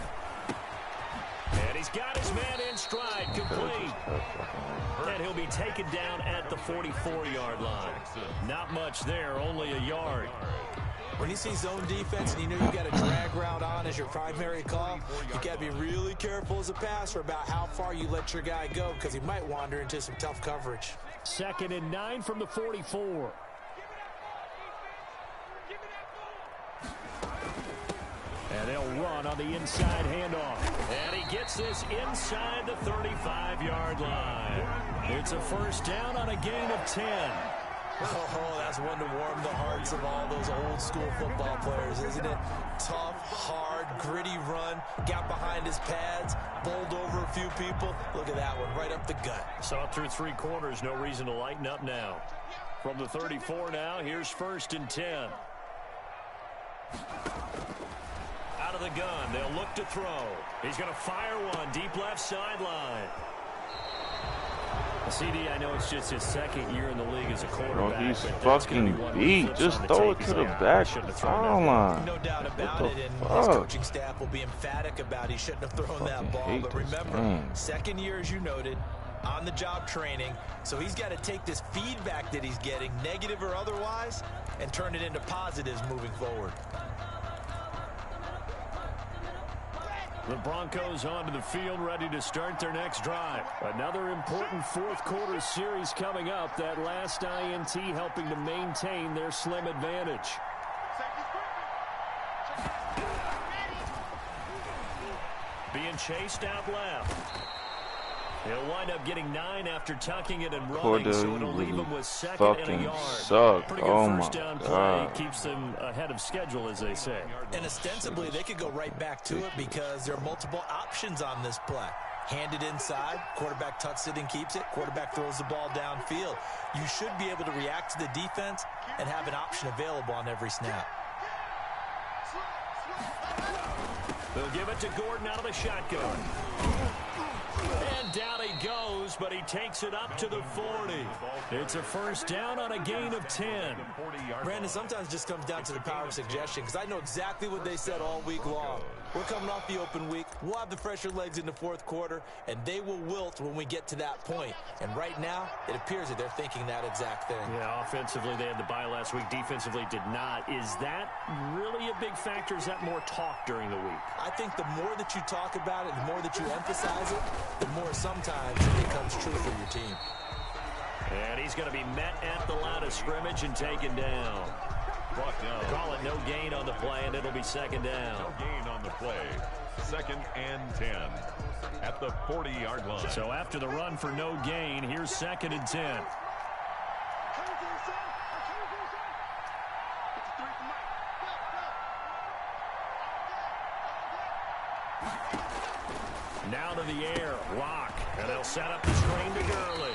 And he's got his man in stride, complete. And he'll be taken down at the 44-yard line. Not much there, only a yard. When you see zone defense and you know you got a drag route on as your primary call, you got to be really careful as a passer about how far you let your guy go because he might wander into some tough coverage. 2nd and 9 from the 44. And they'll run on the inside handoff. And he gets this inside the 35-yard line. It's a first down on a gain of 10. Oh, that's one to warm the hearts of all those old-school football players, isn't it? Tough, hard, gritty run, got behind his pads, bowled over a few people. Look at that one, right up the gut. Saw it through 3 quarters, no reason to lighten up now. From the 34 now, here's 1st and 10. Out of the gun, they'll look to throw. He's going to fire one, deep left sideline. CD, I know it's just his 2nd year in the league as a quarterback. Bro, he's fucking beat. Just throw it to the back foul line. No doubt about it, and his coaching staff will be emphatic about he shouldn't have thrown that ball. But remember, 2nd year, as you noted, on-the-job training. So he's got to take this feedback that he's getting, negative or otherwise, and turn it into positives moving forward. The Broncos onto the field, ready to start their next drive. Another important 4th quarter series coming up. That last INT helping to maintain their slim advantage. Being chased out left. He'll wind up getting 9 after tucking it and running, so it'll leave him with 2nd and a yard. Suck. Pretty good first down play. Keeps them ahead of schedule, as they say. And ostensibly, they could go right back to it because there are multiple options on this play. Handed inside, quarterback tucks it and keeps it, quarterback throws the ball downfield. You should be able to react to the defense and have an option available on every snap. They'll give it to Gordon out of the shotgun. And down he goes, but he takes it up to the 40. It's a first down on a gain of 10. Brandon, sometimes it just comes down to the power of suggestion, because I know exactly what they said all week long. We're coming off the open week. We'll have the fresher legs in the 4th quarter, and they will wilt when we get to that point. And right now, it appears that they're thinking that exact thing. Yeah, offensively, they had the bye last week. Defensively, did not. Is that really a big factor? Is that more talk during the week? I think the more that you talk about it, the more that you emphasize it, the more sometimes it becomes true for your team. And he's going to be met at the line of scrimmage and taken down. brought down. Call it no gain on the play, and it'll be second down. No gain on the play. 2nd and 10 at the 40-yard line. So after the run for no gain, here's 2nd and 10. Now to the air, Locke, and they'll set up the screen to Gurley.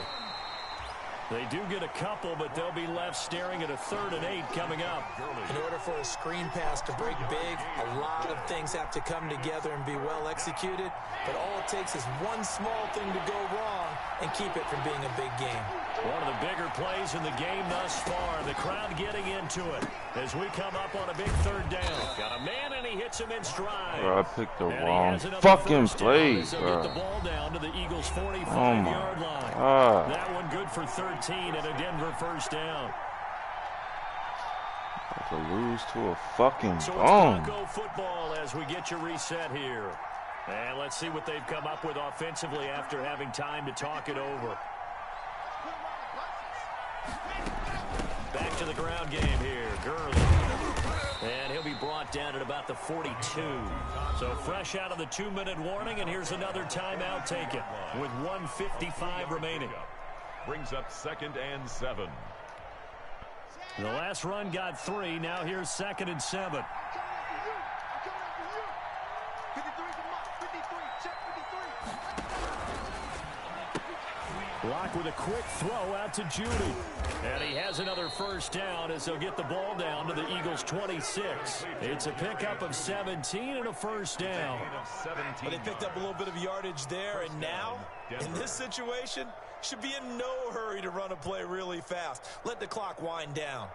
They do get a couple, but they'll be left staring at a 3rd and 8 coming up. In order for a screen pass to break big, a lot of things have to come together and be well executed, but all it takes is one small thing to go wrong and keep it from being a big game. One of the bigger plays in the game thus far. The crowd getting into it as we come up on a big 3rd down. Got a man, and he hits him in stride. Bro, I picked the wrong fucking play, bro. Get the ball down to the Eagles' 45-yard line. God. That one good for 13 and a Denver 1st down. To lose to a fucking So bum. it's Bronco football as we get your reset here. And let's see what they've come up with offensively after having time to talk it over. Back to the ground game here. Gurley. And he'll be brought down at about the 42. So fresh out of the 2-minute warning, and here's another timeout taken with 1:55 remaining. Brings up 2nd and 7. The last run got 3. Now here's 2nd and 7. Locke with a quick throw out to Judy. And he has another 1st down as they'll get the ball down to the Eagles' 26. It's a pickup of 17 and a 1st down. But they picked up a little bit of yardage there, and now, in this situation, should be in no hurry to run a play really fast. Let the clock wind down.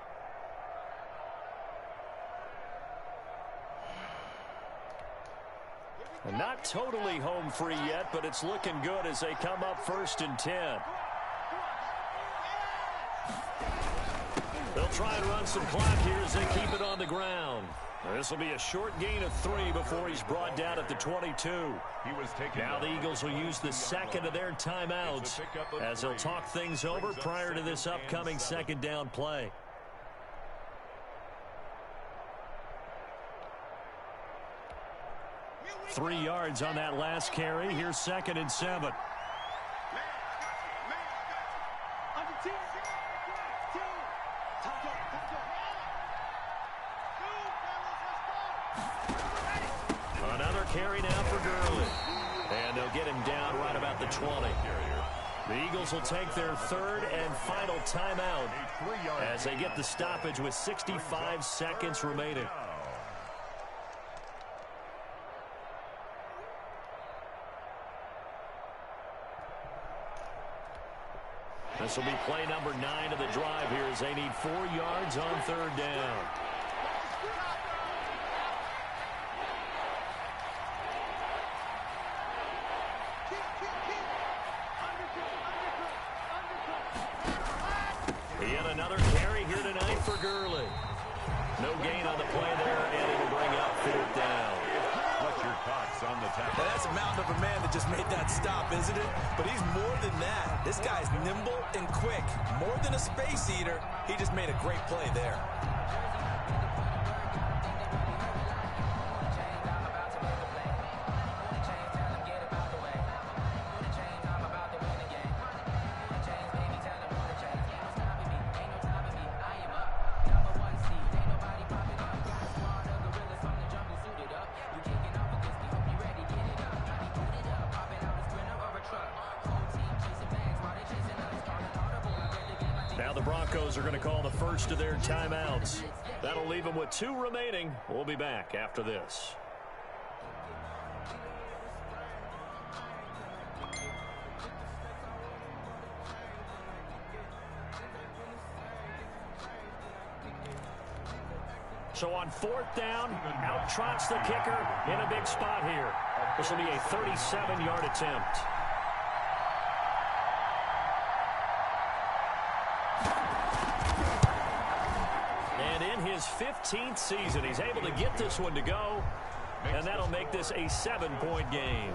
And not totally home free yet, but it's looking good as they come up 1st and 10. They'll try and run some clock here as they keep it on the ground. This will be a short gain of 3 before he's brought down at the 22. Now the Eagles will use the 2nd of their timeouts as they'll talk things over prior to this upcoming 2nd down play. Three yards on that last carry. Here's 2nd and 7. Another carry now for Gurley. And they'll get him down right about the 20. The Eagles will take their 3rd and final timeout as they get the stoppage with 65 seconds remaining. This will be play number 9 of the drive here as they need 4 yards on 3rd down. Yet another carry here tonight for Gurley. No gain on the play there, and it'll bring up 4th down. What's your thoughts on the tackle? Now that's a mountain of a man that just made that stop, isn't it? But he's more than that. This guy's nimble and quick. More than a space eater, he just made a great play there. Now the Broncos are going to call the first of their timeouts. That'll leave them with 2 remaining. We'll be back after this. So on 4th down, out trots the kicker in a big spot here. This will be a 37-yard attempt. And in his 15th season, he's able to get this one to go, and that'll make this a 7-point game.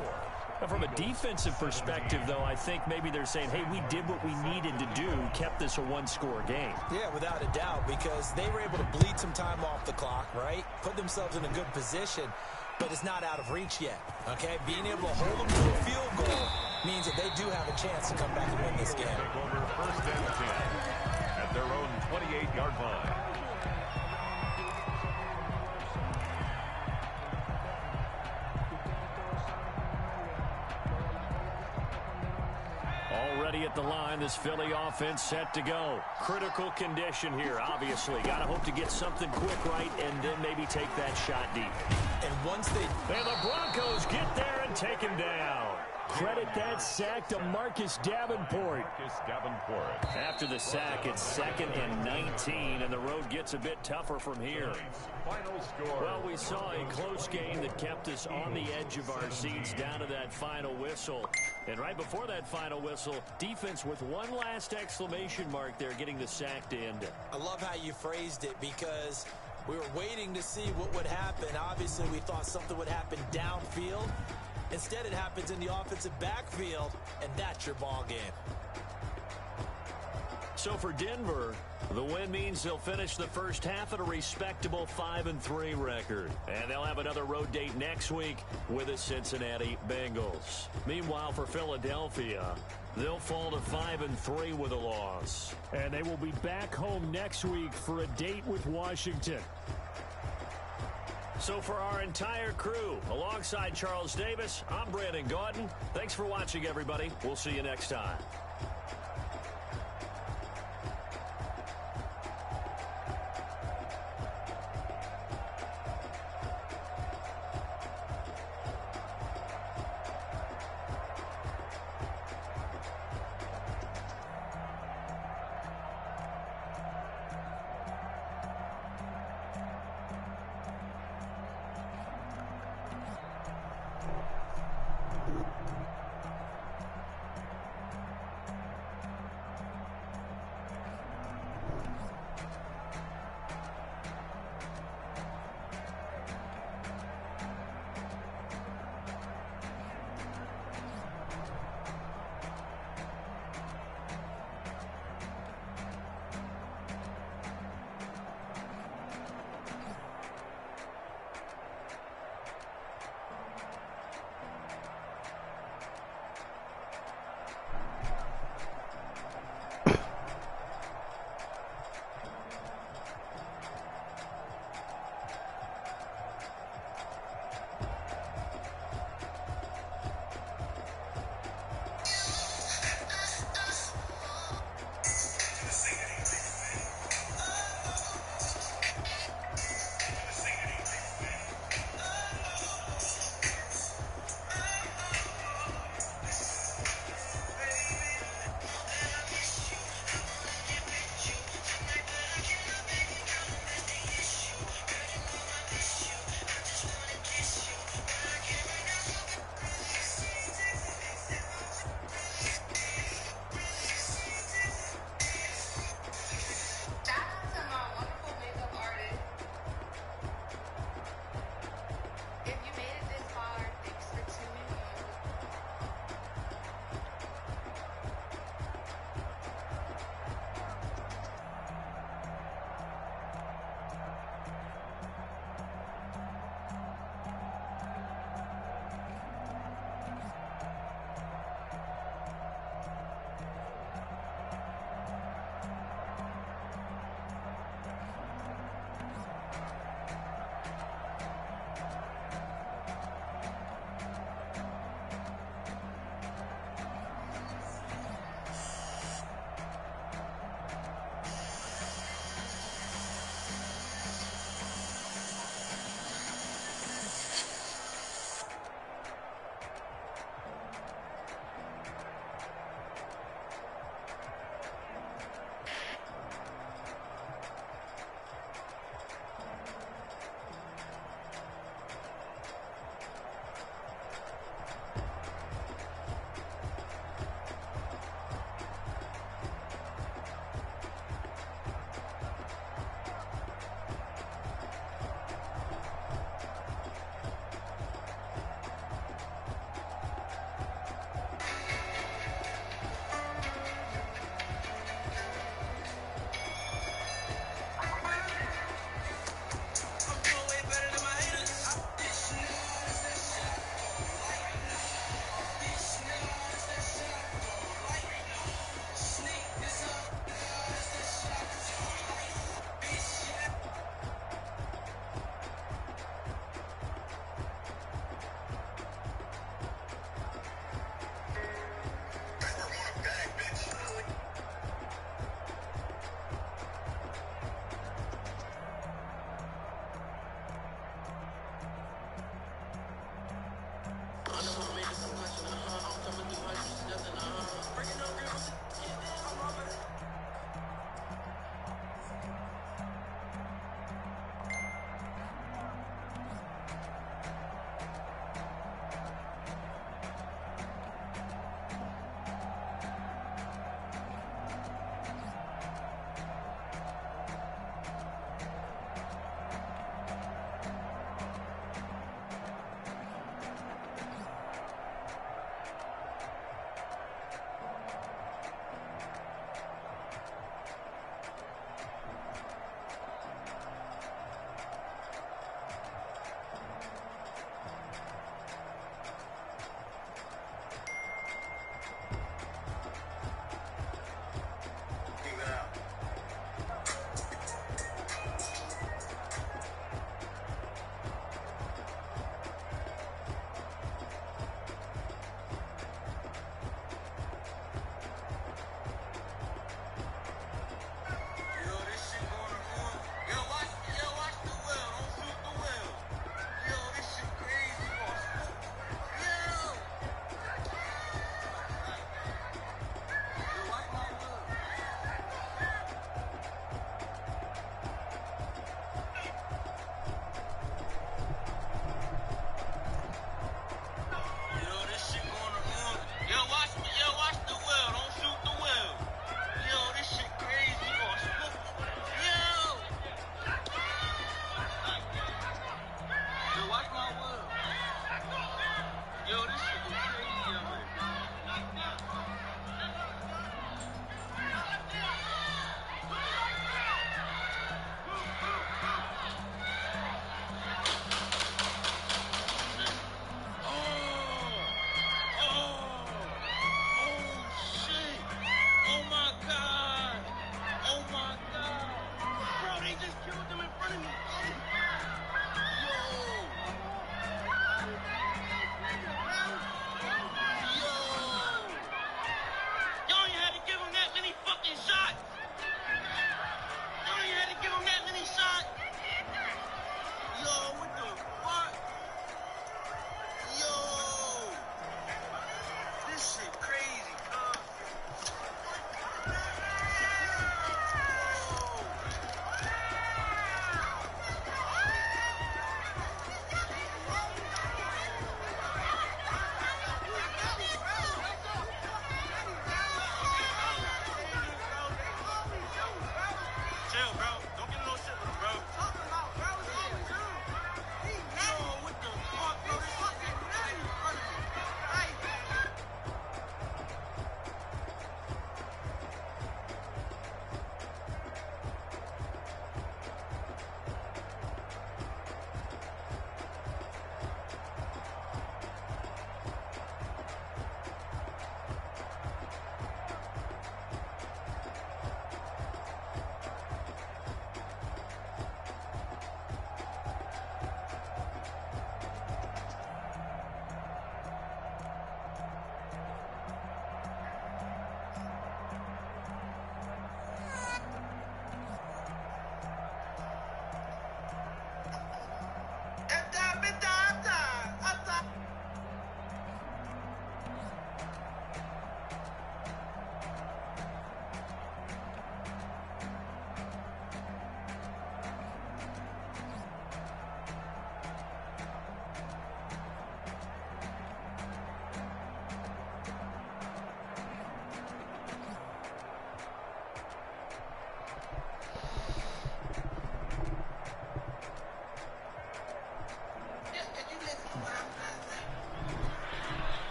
From a defensive perspective, though, I think maybe they're saying, hey, we did what we needed to do, kept this a one-score game. Yeah, without a doubt, because they were able to bleed some time off the clock, right? Put themselves in a good position, but it's not out of reach yet, okay? Being able to hold them to a field goal means that they do have a chance to come back and win this game. Take over first and 10 at their own 28-yard line. Already at the line, this Philly offense set to go. Critical condition here, obviously. Got to hope to get something quick right and then maybe take that shot deep. And once they... And the Broncos get there and take him down. Credit that sack to Marcus Davenport. After the sack, it's 2nd and 19, and the road gets a bit tougher from here. Final score. Well, we saw a close game that kept us on the edge of our seats down to that final whistle. And right before that final whistle, defense with one last exclamation mark there, getting the sack to end it. I love how you phrased it, because we were waiting to see what would happen. Obviously, we thought something would happen downfield. Instead, it happens in the offensive backfield, and that's your ball game. So for Denver, the win means they'll finish the first half at a respectable 5-3 record. And they'll have another road date next week with the Cincinnati Bengals. Meanwhile, for Philadelphia, they'll fall to 5-3 with a loss. And they will be back home next week for a date with Washington. So for our entire crew, alongside Charles Davis, I'm Brandon Gaudin. Thanks for watching, everybody. We'll see you next time.